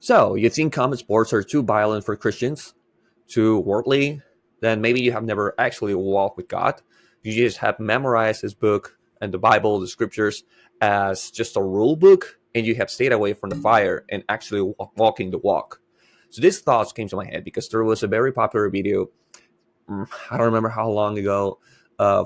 So, you think combat sports are too violent for Christians, too worldly? Then maybe you have never actually walked with God. You just have memorized His book and the Bible, the scriptures, as just a rule book, and you have stayed away from the fire and actually walking the walk. So, these thoughts came to my head because there was a very popular video, I don't remember how long ago,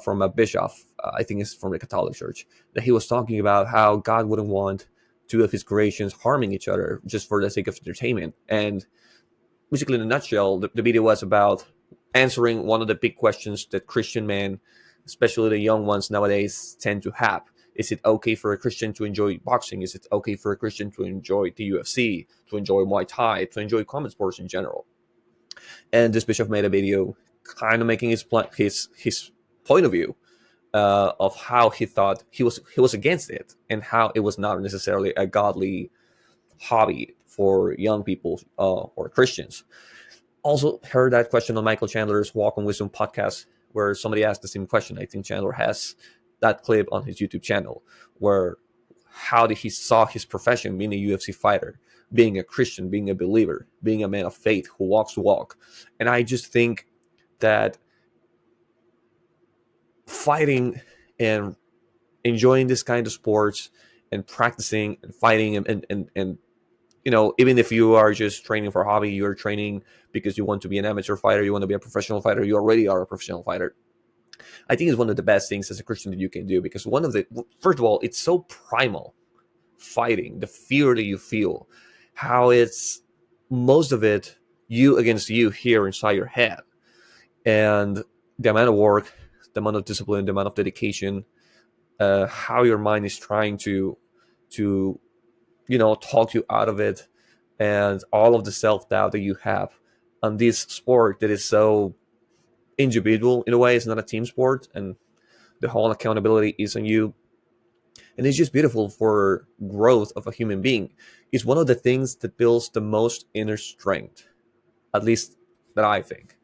from a bishop, I think it's from the Catholic Church, that he was talking about how God wouldn't want two of His creations harming each other just for the sake of entertainment. And basically, in a nutshell, the video was about answering one of the big questions that Christian men, especially the young ones nowadays, tend to have. Is it okay for a Christian to enjoy boxing? Is it okay for a Christian to enjoy the UFC, to enjoy Muay Thai, to enjoy combat sports in general? And this bishop made a video kind of making his point of view, of how he thought he was against it, and how it was not necessarily a godly hobby for young people, or Christians. Also heard that question on Michael Chandler's Walk on Wisdom podcast, where somebody asked the same question. I think Chandler has that clip on his YouTube channel, where how did he saw his profession, being a UFC fighter, being a Christian, being a believer, being a man of faith who walks the walk. And I just think that fighting and enjoying this kind of sports and practicing and fighting and even if you are just training for a hobby, you're training because you want to be an amateur fighter, you want to be a professional fighter, you already are a professional fighter. I think it's one of the best things as a Christian that you can do, because first of all, it's so primal. Fighting, the fear that you feel, how it's most of it you against you here inside your head, and the amount of work, the amount of discipline, the amount of dedication, how your mind is trying to talk you out of it, and all of the self-doubt that you have on this sport that is so individual in a way. It's not a team sport, and the whole accountability is on you, and it's just beautiful for growth of a human being. It's one of the things that builds the most inner strength, at least that I think.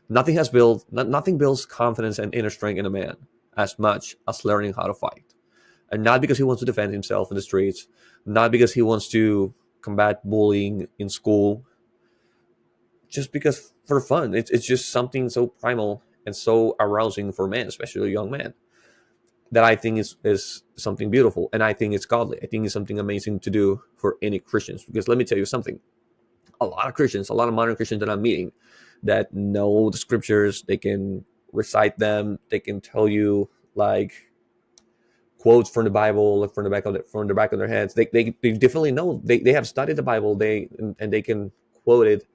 Nothing builds confidence and inner strength in a man as much as learning how to fight. And not because he wants to defend himself in the streets, not because he wants to combat bullying in school, just because for fun. It's just something so primal and so arousing for men, especially a young man, that I think is something beautiful, and I think it's godly. I think it's something amazing to do for any Christians. Because let me tell you something: a lot of Christians, a lot of modern Christians that I'm meeting, that know the scriptures, they can recite them, they can tell you like quotes from the Bible, like from the back of their heads. They definitely know. They have studied the Bible. And they can quote it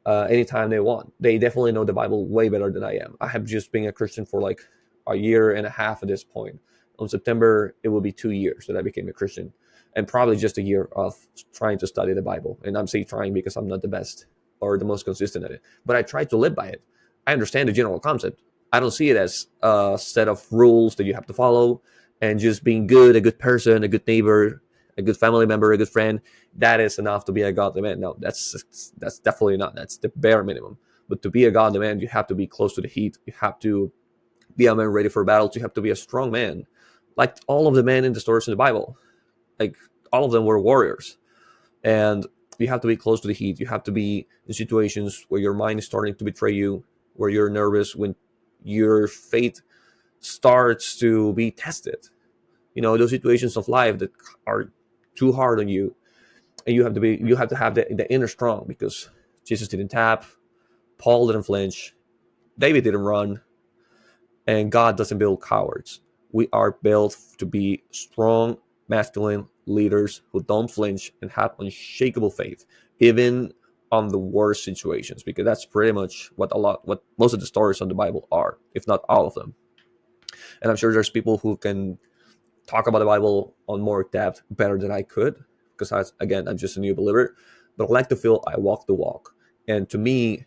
anytime they want. They definitely know the Bible way better than I am. I have just been a Christian for like a year and a half at this point. On September, it will be 2 years that I became a Christian, and probably just a year of trying to study the Bible. And I'm saying trying because I'm not the best or the most consistent at it, but I try to live by it. I understand the general concept. I don't see it as a set of rules that you have to follow, and just being good, a good person, a good neighbor, a good family member, a good friend. That is enough to be a godly man. No, that's definitely not. That's the bare minimum. But to be a godly man, you have to be close to the heat. You have to be a man ready for battles. You have to be a strong man, like all of the men in the stories in the Bible. Like all of them were warriors, and you have to be close to the heat. You have to be in situations where your mind is starting to betray you, where you're nervous, when your faith starts to be tested. Those situations of life that are too hard on you, and you have to have the inner strong, because Jesus didn't tap, Paul didn't flinch, David didn't run, and God doesn't build cowards. We are built to be strong, masculine leaders who don't flinch and have unshakable faith, even on the worst situations, because that's pretty much what most of the stories on the Bible are, if not all of them. And I'm sure there's people who can talk about the Bible on more depth better than I could, because I'm just a new believer, but I like to feel I walk the walk. And to me,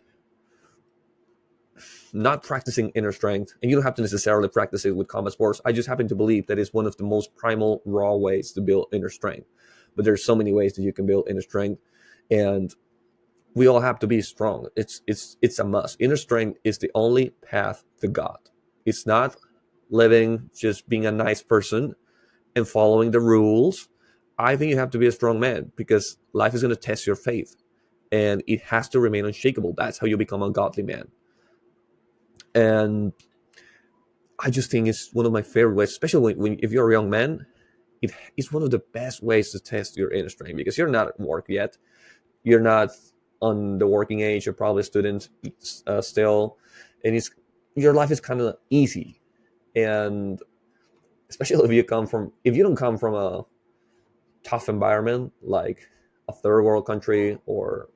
not practicing inner strength, and you don't have to necessarily practice it with combat sports. I just happen to believe that it's one of the most primal, raw ways to build inner strength. But there's so many ways that you can build inner strength, and we all have to be strong. It's a must. Inner strength is the only path to God. It's not living just being a nice person and following the rules I think you have to be a strong man because life is going to test your faith, and it has to remain unshakable. That's how you become a godly man. And I just think it's one of my favorite ways, especially when if you're a young man, it is one of the best ways to test your inner strength because you're not at work yet. You're not on the working age. You're probably a student still, and it's your life is kind of easy. And especially if you don't come from a tough environment like a third world country or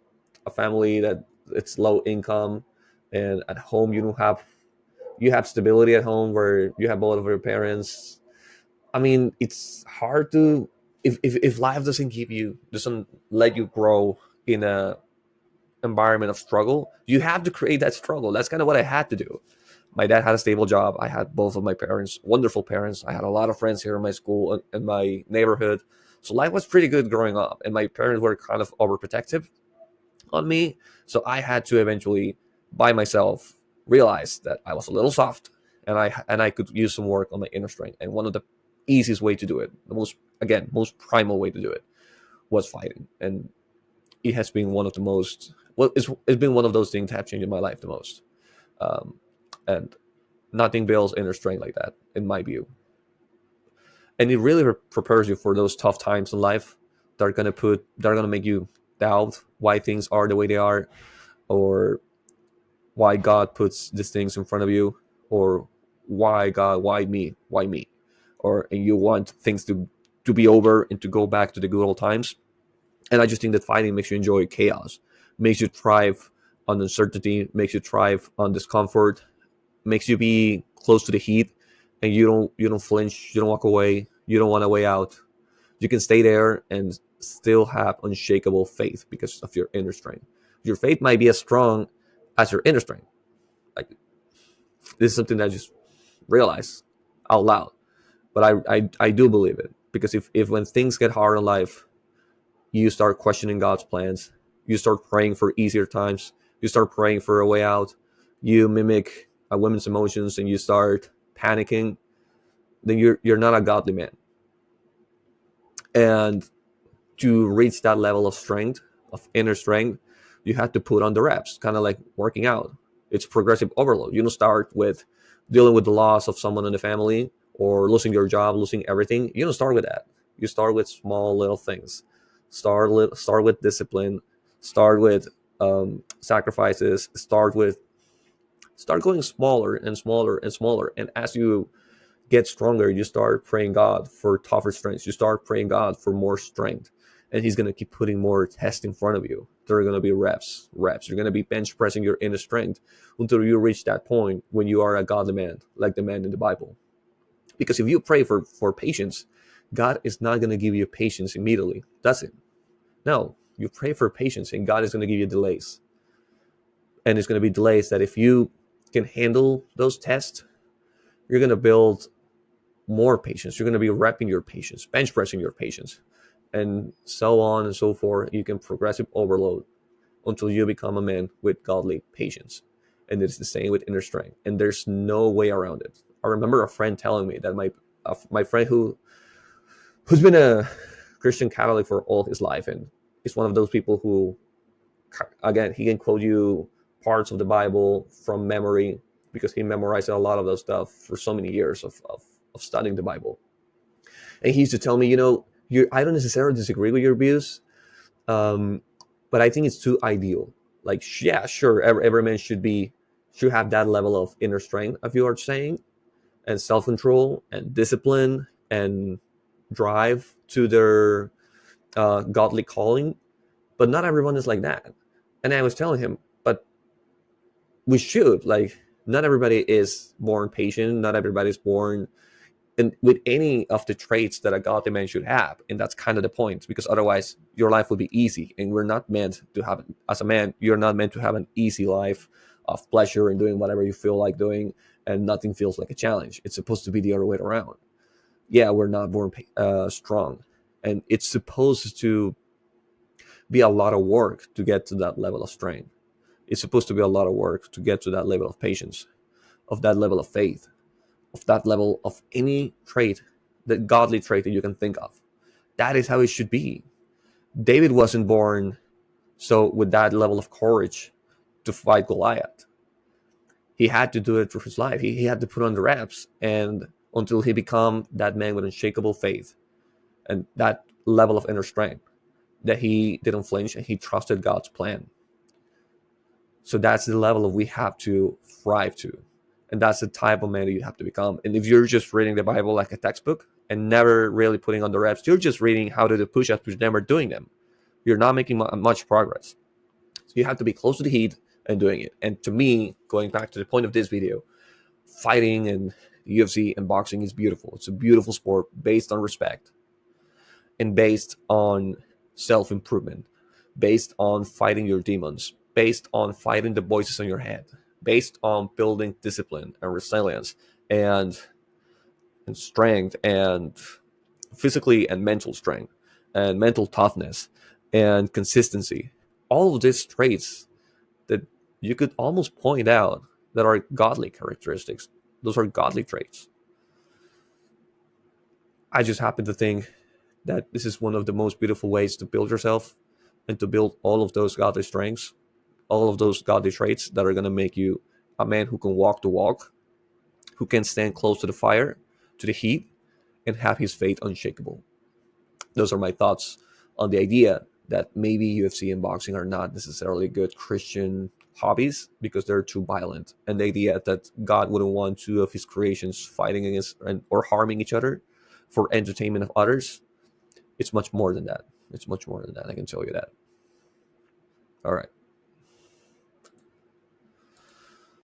a family that it's low income, and at home you have stability at home where you have both of your parents. I mean, it's hard to if life doesn't let you grow in a environment of struggle, you have to create that struggle. That's kind of what I had to do. My dad had a stable job. I had both of my parents, wonderful parents. I had a lot of friends here in my school and in my neighborhood. So life was pretty good growing up. And my parents were kind of overprotective on me. So I had to eventually, by myself, realize that I was a little soft, and I could use some work on my inner strength. And one of the easiest way to do it, the most primal way to do it, was fighting. And it has been one of the most it's been one of those things that have changed my life the most. Um, and nothing builds inner strength like that, in my view. And it really prepares you for those tough times in life. They're gonna make you doubt why things are the way they are, or why God puts these things in front of you, or why God, why me, or and you want things to be over and to go back to the good old times. And I just think that fighting makes you enjoy chaos, makes you thrive on uncertainty, makes you thrive on discomfort, makes you be close to the heat, and you don't flinch, you don't walk away, you don't want a way out. You can stay there and still have unshakable faith because of your inner strength. Your faith might be as strong as your inner strength. Like, this is something that I just realized out loud, but I do believe it because if when things get hard in life, you start questioning God's plans. You start praying for easier times. You start praying for a way out. You mimic a woman's emotions and you start panicking. Then you're not a godly man. And to reach that level of strength, of inner strength, you have to put on the reps, kind of like working out. It's progressive overload. You don't start with dealing with the loss of someone in the family or losing your job, losing everything. You don't start with that. You start with small little things. Start with discipline. Start with sacrifices. Start going smaller and smaller and smaller. And as you get stronger, you start praying God for tougher strengths. You start praying God for more strength. And He's going to keep putting more tests in front of you. There are going to be reps. You're going to be bench pressing your inner strength until you reach that point when you are a godly man, like the man in the Bible. Because if you pray for patience, God is not going to give you patience immediately. That's it. No, you pray for patience and God is going to give you delays. And it's going to be delays that if you can handle those tests, you're going to build more patience. You're going to be repping your patience, bench pressing your patience, and so on and so forth. You can progressive overload until you become a man with godly patience. And it's the same with inner strength. And there's no way around it. I remember a friend telling me that my friend who's been a Christian Catholic for all his life, and is one of those people who, again, he can quote you parts of the Bible from memory because he memorized a lot of those stuff for so many years of studying the Bible. And he used to tell me, I don't necessarily disagree with your views, um, but I think it's too ideal. Like, yeah, sure, every man should have that level of inner strength, as you are saying, and self control and discipline and drive to their godly calling. But not everyone is like that. And I was telling him, but we should, like, not everybody is born patient. Not everybody is born and with any of the traits that a godly man should have. And that's kind of the point, because otherwise your life would be easy. And we're not meant to have, as a man, you're not meant to have an easy life of pleasure and doing whatever you feel like doing, and nothing feels like a challenge. It's supposed to be the other way around. Yeah, we're not born strong. And it's supposed to be a lot of work to get to that level of strength. It's supposed to be a lot of work to get to that level of patience, of that level of faith, of that level of any trait, the godly trait that you can think of. That is how it should be. David wasn't born so with that level of courage to fight Goliath. He had to do it for his life. He had to put on the reps, and until he became that man with unshakable faith and that level of inner strength, that he didn't flinch and he trusted God's plan. So that's the level of we have to thrive to. And that's the type of man that you have to become. And if you're just reading the Bible like a textbook and never really putting on the reps, you're just reading how to do push-ups, but you're never doing them. You're not making much progress. So you have to be close to the heat and doing it. And to me, going back to the point of this video, fighting and UFC and boxing is beautiful. It's a beautiful sport based on respect and based on self-improvement, based on fighting your demons, based on fighting the voices in your head, based on building discipline and resilience and strength and physically and mental strength and mental toughness and consistency. All of these traits that you could almost point out that are godly characteristics. Those are godly traits. I just happen to think that this is one of the most beautiful ways to build yourself and to build all of those godly strengths, all of those godly traits that are going to make you a man who can walk the walk, who can stand close to the fire, to the heat, and have his faith unshakable. Those are my thoughts on the idea that maybe UFC and boxing are not necessarily good Christian hobbies because they're too violent. And the idea that God wouldn't want two of his creations fighting against or harming each other for entertainment of others, it's much more than that. It's much more than that. I can tell you that. All right.